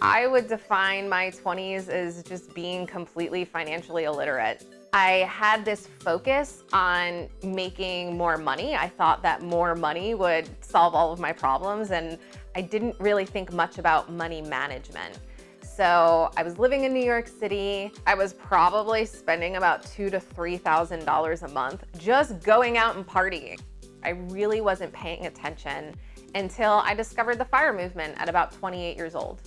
I would define my 20s as just being completely financially illiterate. I had this focus on making more money. I thought that more money would solve all of my problems, and I didn't really think much about money management. So I was living in New York City. I was probably spending about $2,000 to $3,000 a month just going out and partying. I really wasn't paying attention until I discovered the FIRE movement at about 28 years old.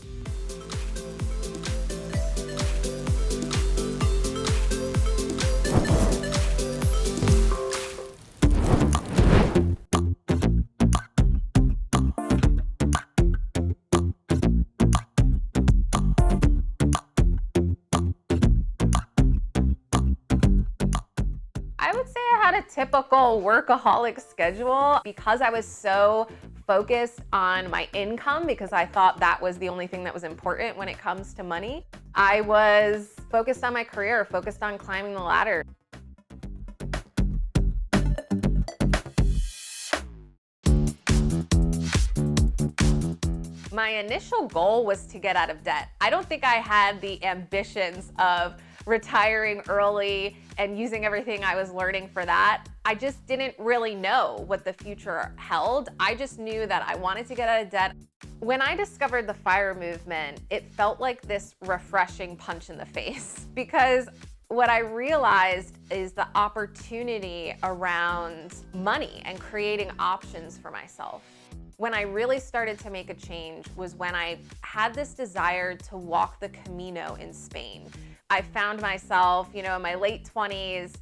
I would say I had a typical workaholic schedule because I was so focused on my income because I thought that was the only thing that was important when it comes to money. I was focused on my career, focused on climbing the ladder. My initial goal was to get out of debt. I don't think I had the ambitions of retiring early and using everything I was learning for that. I just didn't really know what the future held. I just knew that I wanted to get out of debt. When I discovered the FIRE movement, it felt like this refreshing punch in the face because what I realized is the opportunity around money and creating options for myself. When I really started to make a change was when I had this desire to walk the Camino in Spain. I found myself, in my late 20s.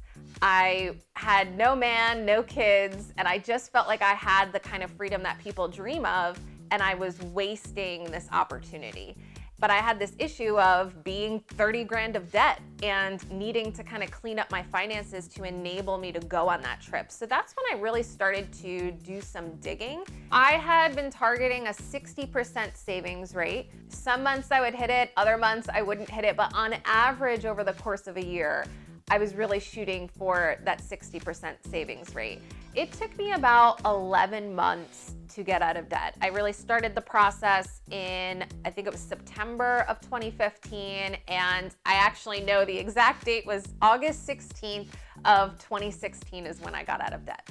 I had no man, no kids, and I just felt like I had the kind of freedom that people dream of, and I was wasting this opportunity. But I had this issue of being 30 grand of debt and needing to kind of clean up my finances to enable me to go on that trip. So that's when I really started to do some digging. I had been targeting a 60% savings rate. Some months I would hit it, other months I wouldn't hit it, but on average over the course of a year, I was really shooting for that 60% savings rate. It took me about 11 months to get out of debt. I really started the process in, I think it was September of 2015, and I actually know the exact date was August 16th of 2016 is when I got out of debt.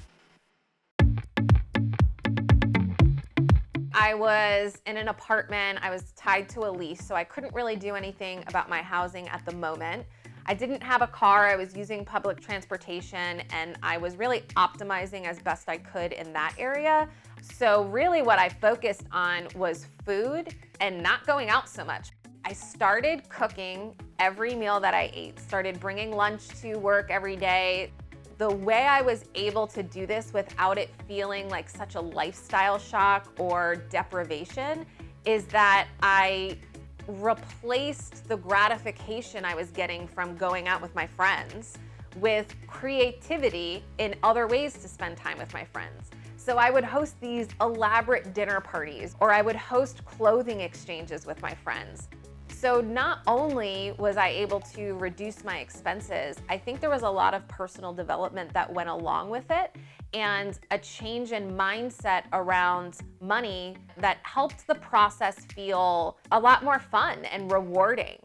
I was in an apartment, I was tied to a lease, so I couldn't really do anything about my housing at the moment. I didn't have a car, I was using public transportation, and I was really optimizing as best I could in that area. So really what I focused on was food and not going out so much. I started cooking every meal that I ate, started bringing lunch to work every day. The way I was able to do this without it feeling like such a lifestyle shock or deprivation is that I replaced the gratification I was getting from going out with my friends with creativity in other ways to spend time with my friends. So I would host these elaborate dinner parties, or I would host clothing exchanges with my friends. So not only was I able to reduce my expenses, I think there was a lot of personal development that went along with it and a change in mindset around money that helped the process feel a lot more fun and rewarding.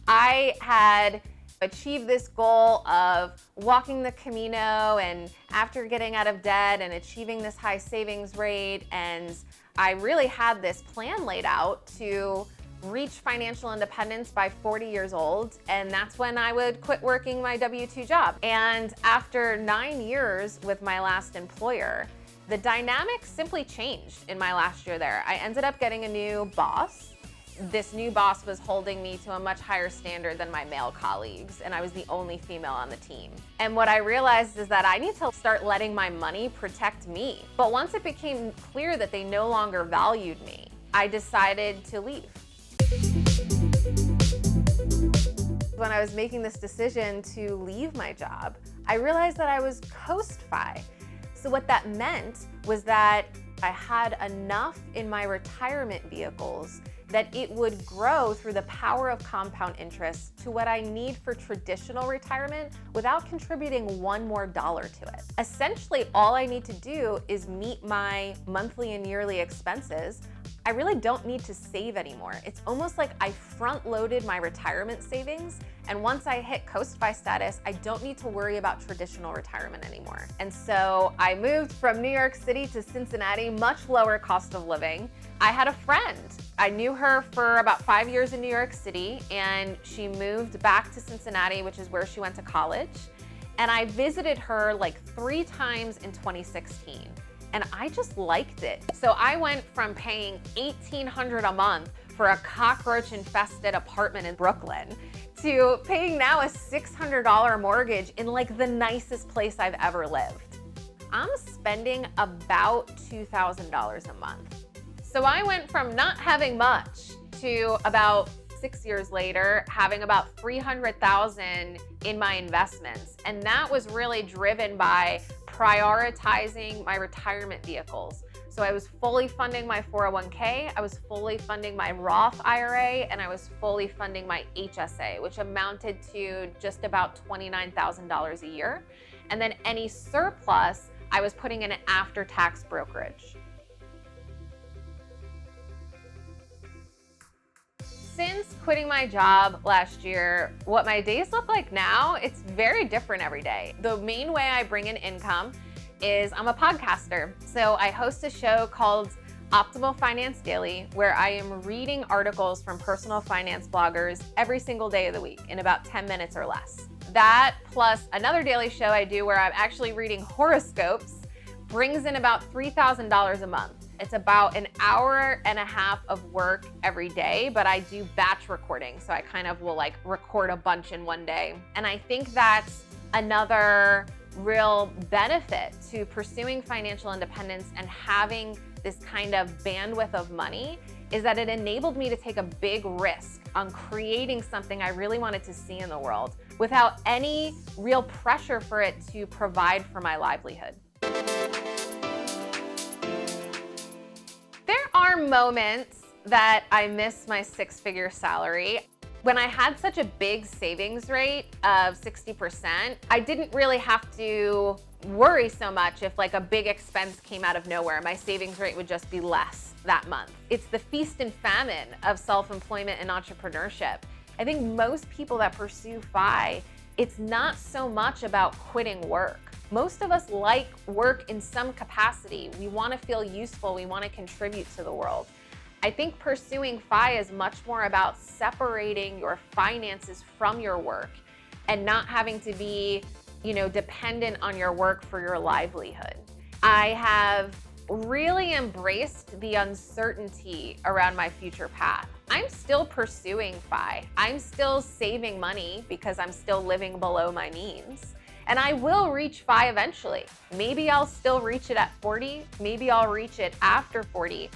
I had achieved this goal of walking the Camino and after getting out of debt and achieving this high savings rate, and I really had this plan laid out to reach financial independence by 40 years old, and that's when I would quit working my W-2 job. And after 9 years with my last employer, the dynamic simply changed in my last year there. I ended up getting a new boss. This new boss was holding me to a much higher standard than my male colleagues, and I was the only female on the team. And what I realized is that I need to start letting my money protect me. But once it became clear that they no longer valued me, I decided to leave. When I was making this decision to leave my job, I realized that I was coast-fi. So what that meant was that I had enough in my retirement vehicles that it would grow through the power of compound interest to what I need for traditional retirement without contributing one more dollar to it. Essentially, all I need to do is meet my monthly and yearly expenses. I really don't need to save anymore. It's almost like I front-loaded my retirement savings, and once I hit Coast-Fi status, I don't need to worry about traditional retirement anymore. And so I moved from New York City to Cincinnati, much lower cost of living. I had a friend. I knew her for about 5 years in New York City, and she moved back to Cincinnati, which is where she went to college. And I visited her like 3 times in 2016. And I just liked it. So I went from paying $1,800 a month for a cockroach-infested apartment in Brooklyn to paying now a $600 mortgage in like the nicest place I've ever lived. I'm spending about $2,000 a month. So I went from not having much to about 6 years later having about $300,000 in my investments. And that was really driven by prioritizing my retirement vehicles. So I was fully funding my 401k, I was fully funding my Roth IRA, and I was fully funding my HSA, which amounted to just about $29,000 a year. And then any surplus, I was putting in an after-tax brokerage. Since quitting my job last year, what my days look like now, it's very different every day. The main way I bring in income is I'm a podcaster. So I host a show called Optimal Finance Daily, where I am reading articles from personal finance bloggers every single day of the week in about 10 minutes or less. That plus another daily show I do where I'm actually reading horoscopes brings in about $3,000 a month. It's about an hour and a half of work every day, but I do batch recording. So I kind of will like record a bunch in one day. And I think that's another real benefit to pursuing financial independence and having this kind of bandwidth of money is that it enabled me to take a big risk on creating something I really wanted to see in the world without any real pressure for it to provide for my livelihood. There are moments that I miss my 6-figure salary. When I had such a big savings rate of 60%, I didn't really have to worry so much if like a big expense came out of nowhere. My savings rate would just be less that month. It's the feast and famine of self-employment and entrepreneurship. I think most people that pursue FI, it's not so much about quitting work. Most of us like work in some capacity. We want to feel useful. We want to contribute to the world. I think pursuing FI is much more about separating your finances from your work and not having to be, dependent on your work for your livelihood. I have really embraced the uncertainty around my future path. I'm still pursuing FI. I'm still saving money because I'm still living below my means. And I will reach FI eventually. Maybe I'll still reach it at 40. Maybe I'll reach it after 40.